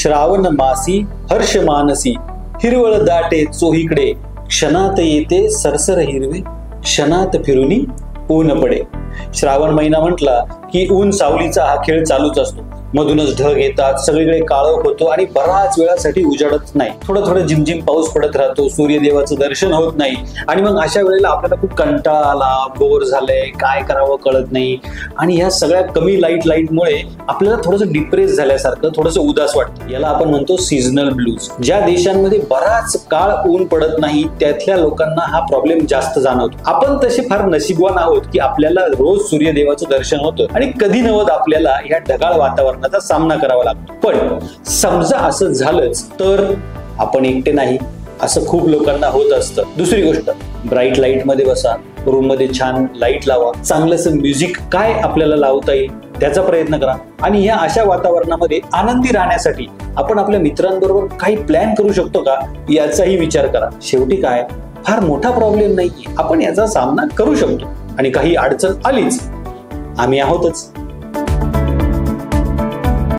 श्रावण मासी हर्ष मानसी, हिरवळ दाटे चोहीकडे, क्षणात येते सरसर हिरवे, क्षणात फिरुनी ऊन पडे. श्रावण महिना म्हटला की ऊन सावलीचा हा खेळ चालूच असतो. मधूनच ढग येतात, सगळीकडे काळोख होतो आणि बराच वेळासाठी उजाडत नाही. थोडं झिमझिम पाऊस पडत राहतो, सूर्यदेवाचं दर्शन होत नाही आणि मग अशा वेळेला आपल्याला खूप कंटाळा आला, बोर झालंय, काय करावं कळत नाही. आणि ह्या सगळ्या कमी लाईटमुळे आपल्याला थोडंसं डिप्रेस झाल्यासारखं, थोडंसं उदास वाटतं. याला आपण म्हणतो सीझनल ब्लूज. ज्या देशांमध्ये बराच काळ ऊन पडत नाही त्यातल्या लोकांना हा प्रॉब्लेम जास्त जाणवतो. आपण तसे फार नशीबवान आहोत की आपल्याला रोज सूर्यदेवाचं दर्शन होतं आणि कधी नवद आपल्याला ह्या ढगाळ वातावरणाचा सामना करावा लागतो. पण समजा असं झालंच तर आपण एकटे नाही, असं खूप लोकांना होत असतं. दुसरी गोष्ट, ब्राईट लाईट मध्ये बसा, रूम मध्ये छान लाईट लावा, चांगलंसं म्युझिक काय आपल्याला लावता येईल त्याचा प्रयत्न करा. आणि ह्या अशा वातावरणामध्ये आनंदी राहण्यासाठी आपण आपल्या मित्रांबरोबर काही प्लॅन करू शकतो का याचाही विचार करा. शेवटी काय, फार मोठा प्रॉब्लेम नाहीये, आपण याचा सामना करू शकतो आणि काही अडचण आलीच आम्ही आहोतच.